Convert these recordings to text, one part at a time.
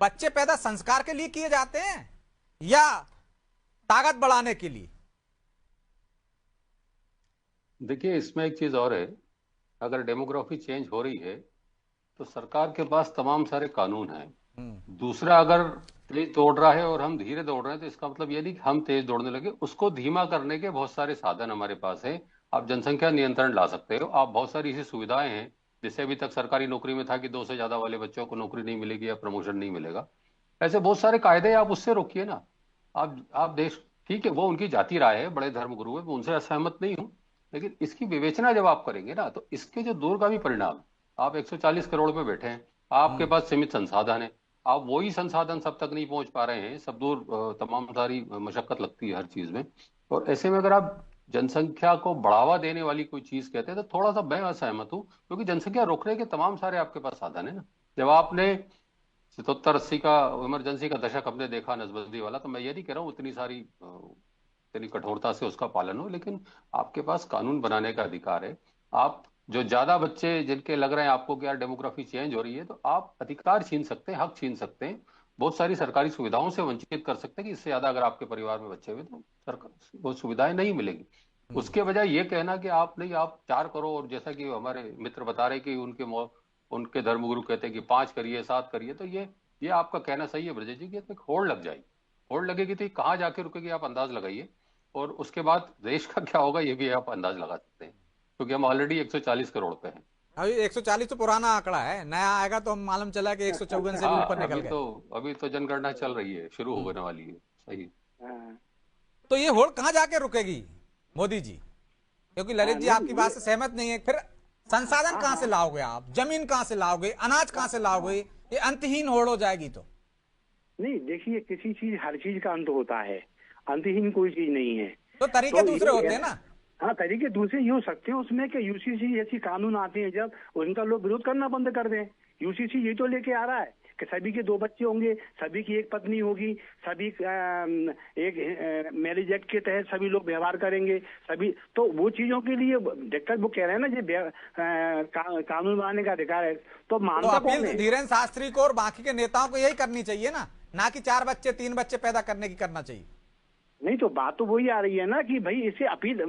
बच्चे पैदा संस्कार के लिए किए जाते हैं या ताकत बढ़ाने के लिए? देखिए, इसमें एक चीज और है। अगर डेमोग्राफी चेंज हो रही है तो सरकार के पास तमाम सारे कानून हैं। दूसरा, अगर तेज दौड़ रहा है और हम धीरे दौड़ रहे हैं तो इसका मतलब ये नहीं कि हम तेज दौड़ने लगे। उसको धीमा करने के बहुत सारे साधन हमारे पास है। आप जनसंख्या नियंत्रण ला सकते हो, आप बहुत सारी ऐसी सुविधाएं हैं जिससे अभी तक सरकारी नौकरी में था कि 2 से ज्यादा वाले बच्चों को नौकरी नहीं मिलेगी या प्रमोशन नहीं मिलेगा। ऐसे बहुत सारे कायदे आप उससे रोकिए ना। आप देश, ठीक है वो उनकी जाति राय है, बड़े धर्मगुरु है, मैं उनसे असहमत नहीं हूं, लेकिन इसकी विवेचना जब आप करेंगे ना तो इसके जो दूरगामी परिणाम, आप 140 करोड़ पे बैठे हैं, आपके पास सीमित संसाधन है, आप वही संसाधन सब तक नहीं पहुंच पा रहे हैं, सब दूर, तमाम सारी मशक्कत लगती है हर चीज में। और ऐसे में अगर आप जनसंख्या को बढ़ावा देने वाली कोई चीज कहते हैं तो थोड़ा सा मैं असहमत हूँ, क्योंकि जनसंख्या रोकने के तमाम सारे आपके पास साधन है ना। जब आपने 77-80 का इमरजेंसी का दशक हमने देखा नसबंदी वाला, तो मैं ये नहीं कह रहा हूँ इतनी सारी इतनी कठोरता से उसका पालन हो, लेकिन आपके पास कानून बनाने का अधिकार है। आप जो ज्यादा बच्चे जिनके लग रहे हैं आपको कि यार डेमोग्राफी चेंज हो रही है, तो आप अधिकार छीन सकते हैं, हक छीन सकते हैं, बहुत सारी सरकारी सुविधाओं से वंचित कर सकते हैं कि इससे ज्यादा अगर आपके परिवार में बच्चे हुए तो सरकार वो सुविधाएं नहीं मिलेगी। उसके बजाय ये कहना कि आप नहीं, आप 4 करो, और जैसा कि हमारे मित्र बता रहे कि उनके धर्मगुरु कहते हैं कि 5 करिए, 7 करिए, तो ये आपका कहना सही है ब्रजेश जी कि एक होड़ लग जाएगी। होड़ लगेगी तो कहाँ जाके रुकेगी आप अंदाज लगाइए, और उसके बाद देश का क्या होगा ये भी आप अंदाज लगा सकते हैं, क्योंकि हम ऑलरेडी 140 करोड़ पे हैं। अभी 140 तो पुराना आंकड़ा है, नया आएगा तो हम मालूम चला कि 154 से भी हाँ, ऊपर निकल गए। अभी तो जनगणना चल रही है, शुरू होने वाली है। सही। तो ये होड़ कहाँ जाके रुकेगी मोदी जी? क्योंकि ललित जी आपकी बात से सहमत नहीं है। फिर संसाधन कहाँ से लाओगे आप? जमीन कहाँ से लाओगे? अनाज कहाँ से लाओगे? ये अंतहीन होड़ हो जाएगी। तो नहीं, देखिए, किसी चीज, हर चीज का अंत होता है, अंतहीन कोई चीज नहीं है। तो तरीके दूसरे होते हैं ना। हाँ, तरीके दूसरे ये हो सकते हैं उसमें कि यूसीसी जैसी कानून आते हैं जब, उनका लोग विरोध करना बंद कर दें। यूसीसी ये तो लेके आ रहा है कि सभी के 2 बच्चे होंगे, सभी की 1 पत्नी होगी, सभी एक मैरिज एक्ट के तहत सभी लोग व्यवहार करेंगे, सभी। तो वो चीजों के लिए दिक्कत, वो कह रहे हैं ना ये कानून बनाने का अधिकार है, तो मानता कौन है? धीरेन्द्र शास्त्री को और बाकी के नेताओं को यही करनी चाहिए ना कि 4 बच्चे 3 बच्चे पैदा करने की करना चाहिए। नहीं, तो बात तो वही आ रही है ना कि भाई इसे अपील,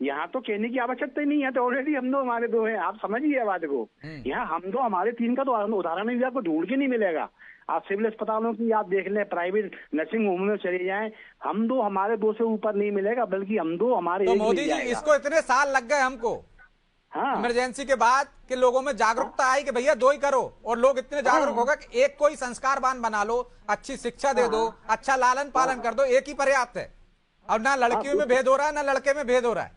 यहाँ तो कहने की आवश्यकता ही नहीं है, तो ऑलरेडी हम 2 हमारे 2 हैं, आप समझिए बात को। यहाँ हम 2 हमारे 3 का तो उदाहरण ही आपको ढूंढ के नहीं मिलेगा। आप सिविल अस्पतालों की आप देख लें, प्राइवेट नर्सिंग होम में चले जाएं, हम 2 हमारे 2 से ऊपर नहीं मिलेगा, बल्कि हम 2 हमारे। तो मोदी जी, इसको इतने साल लग गए हमको, हाँ, इमरजेंसी के बाद कि लोगों में जागरूकता आई कि भैया 2 ही करो, और लोग इतने जागरूक हो गए कि एक कोई संस्कारवान बना लो, अच्छी शिक्षा दे दो, अच्छा लालन पालन कर दो, एक ही पर्याप्त है। अब ना लड़कियों में भेद हो रहा है ना लड़के में भेद हो रहा है।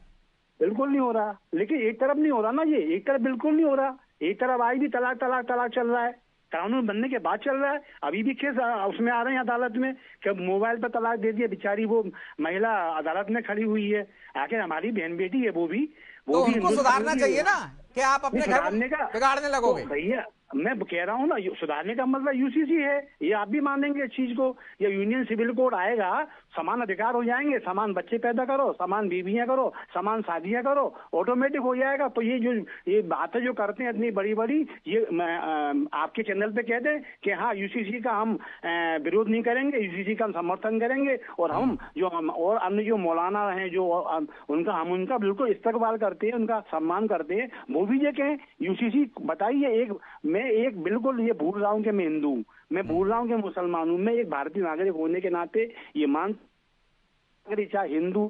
बिल्कुल नहीं हो रहा, लेकिन एक तरफ नहीं हो रहा ना, ये एक तरफ बिल्कुल नहीं हो रहा। एक तरफ आई भी तलाक तलाक तलाक चल रहा है, कानून बनने के बाद चल रहा है। अभी भी केस उसमें आ रहे हैं अदालत में कि मोबाइल पर तलाक दे दिया, बेचारी वो महिला अदालत में खड़ी हुई है। आखिर हमारी बहन बेटी है वो भी तो उनको सुधारना चाहिए ना कि आप अपने घर बिगाड़ने लगोगे। भैया मैं कह रहा हूँ ना, सुधारने का मतलब यूसीसी है, ये आप भी मानेंगे इस चीज को। या यूनियन सिविल कोड आएगा, समान अधिकार हो जाएंगे, समान बच्चे पैदा करो, समान बीवियां करो, समान शादियां करो, ऑटोमेटिक हो जाएगा। तो ये बातें जो करते हैं इतनी बड़ी बड़ी, ये आपके चैनल पे कह दें कि हाँ यूसीसी का हम विरोध नहीं करेंगे, यूसीसी का हम समर्थन करेंगे, और हम जो और अन्य जो मौलाना हैं जो हम उनका बिल्कुल इस्तकबाल करते हैं, उनका सम्मान करते हैं, वो भी ये कहें यूसीसी। बताइए, मैं बिल्कुल ये भूल रहा हूँ कि मैं हिंदू हूँ, मैं भूल रहा हूँ कि मुसलमान हूँ, मैं एक भारतीय नागरिक होने के नाते ये चाहे हिंदू,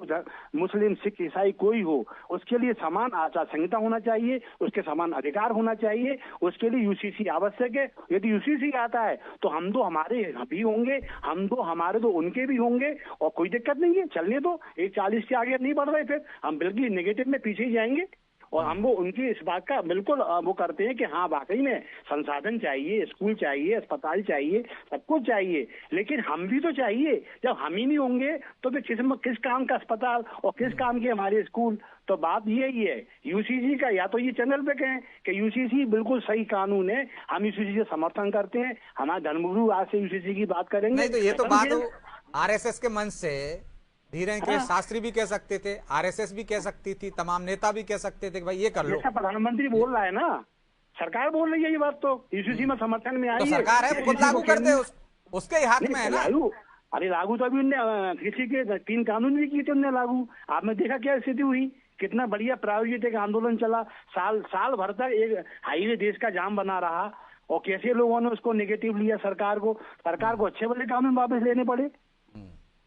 मुस्लिम, सिख, ईसाई कोई हो, उसके लिए समान आचार संहिता होना चाहिए, उसके समान अधिकार होना चाहिए, उसके लिए यूसीसी आवश्यक है। यदि यूसीसी आता है तो हम 2 हमारे भी होंगे, हम 2 हमारे 2 उनके भी होंगे, और कोई दिक्कत नहीं है, चलने दो। 140 के आगे नहीं बढ़ रहे, फिर हम बिल्कुल नेगेटिव में पीछे ही जाएंगे। और हम वो उनकी इस बात का बिल्कुल वो करते हैं कि हाँ वाकई में संसाधन चाहिए, स्कूल चाहिए, अस्पताल चाहिए, सब कुछ चाहिए, लेकिन हम भी तो चाहिए। जब हम ही नहीं होंगे तो फिर किस काम का अस्पताल और किस काम के हमारे स्कूल? तो बात यही है यूसीसी का, या तो ये चैनल पे कहें कि यूसीसी बिल्कुल सही कानून है, हम यूसीसी से समर्थन करते हैं, हमारे धर्मगुरु आज से यूसीसी की बात करेंगे। नहीं, तो ये तो बात आरएसएस के मंच से धीरेन्द्र शास्त्री भी कह सकते थे, आरएसएस भी कह सकती थी, तमाम नेता भी कह सकते थे कि भाई ये कर लो। जैसा प्रधानमंत्री बोल रहा है ना, सरकार बोल रही है ये बात, तो यूसीसी में समर्थन में आई तो सरकार है, खुद लागू कर दे, उसके ही हाथ में है ना। अरे लागू तो अभी उनने कृषि के 3 कानून भी किए थे उनने लागू। आपने देखा क्या स्थिति हुई, कितना बढ़िया प्रायोजित एक आंदोलन चला, साल भर तक एक हाईवे देश का जाम बना रहा, और कैसे लोगों ने उसको नेगेटिव लिया, सरकार को अच्छे वाले कानून वापस लेने पड़े।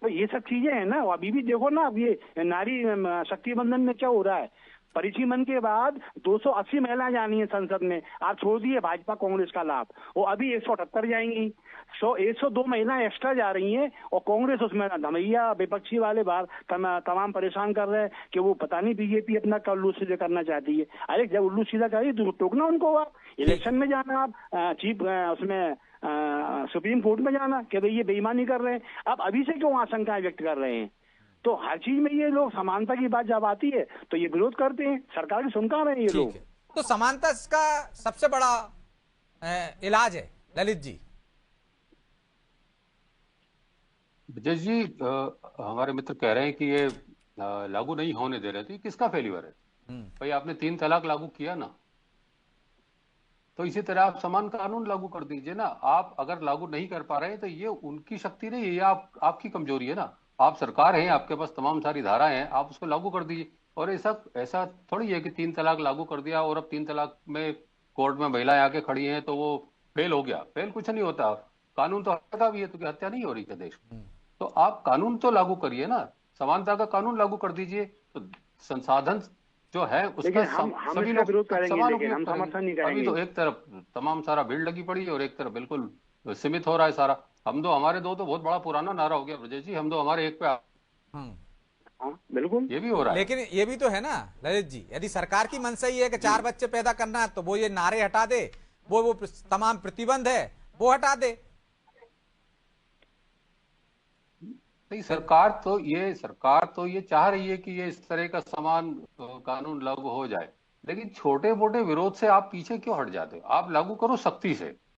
तो ये सब चीजें हैं ना। अभी भी देखो ना, अब ये नारी शक्ति बंधन में क्या हो रहा है, परिचीमन के बाद 280 महिलाएं जानी है संसद में। आप छोड़ दिए भाजपा कांग्रेस का लाभ, वो अभी 178 जाएंगी। 102 महिलाएं एक्स्ट्रा जा रही हैं, और कांग्रेस उसमें धमैया विपक्षी वाले बार तमाम परेशान कर रहे हैं कि वो पता नहीं बीजेपी अपना का उल्लू सीधा करना चाहती है। अरे जब उल्लू सीधा करिए तो टोकना उनको, आप इलेक्शन में जाना, आप चीफ उसमें सुप्रीम कोर्ट में जाना कि भाई ये बेईमानी कर रहे हैं। अब अभी से क्यों आशंकाएं व्यक्त कर रहे हैं? तो हर चीज में ये लोग समानता की बात जब आती है तो ये विरोध करते हैं, सरकार की सुनता रहे ये लोग। तो समानता का सबसे बड़ा इलाज है ललित जी। विजय जी, हमारे मित्र कह रहे हैं कि ये लागू नहीं होने दे रहे थे, किसका फेल्यूर है? भाई आपने 3 तलाक लागू किया ना, तो इसी तरह आप समान कानून लागू कर दीजिए ना। आप अगर लागू नहीं कर पा रहे तो ये उनकी शक्ति नहीं है, ये आपकी कमजोरी है ना। आप सरकार हैं, आपके पास तमाम सारी धाराएं हैं, आप उसको लागू कर दीजिए। और ऐसा थोड़ी है कि 3 तलाक लागू कर दिया और अब 3 तलाक में कोर्ट में महिलाएं आके खड़ी हैं तो वो फेल हो गया। फेल कुछ नहीं होता, कानून तो हत्या का भी है, तो क्या हत्या नहीं हो रही है देश में? तो आप कानून तो लागू करिए ना, समानता का कानून लागू कर दीजिए, तो संसाधन जो है उसका सभी लोग विरोध करेंगे, समान लेकिन हम समर्थन नहीं करेंगे। अभी तो एक तरफ तमाम सारा भीड़ लगी पड़ी है और एक तरफ बिल्कुल सीमित हो रहा है सारा। हमारे दो तो बहुत बड़ा पुराना नारा हो गया ब्रजेश जी, हम दो हमारे एक पे। बिल्कुल ये भी हो रहा है। लेकिन ये भी तो है ना ललित जी, यदि सरकार की मंशा ही है कि 4 बच्चे पैदा करना है तो वो ये नारे हटा दे, वो तमाम प्रतिबंध है वो हटा दे। नहीं, सरकार तो ये चाह रही है कि ये इस तरह का समान कानून लागू हो जाए, लेकिन छोटे मोटे विरोध से आप पीछे क्यों हट जाते हो? आप लागू करो सख्ती से।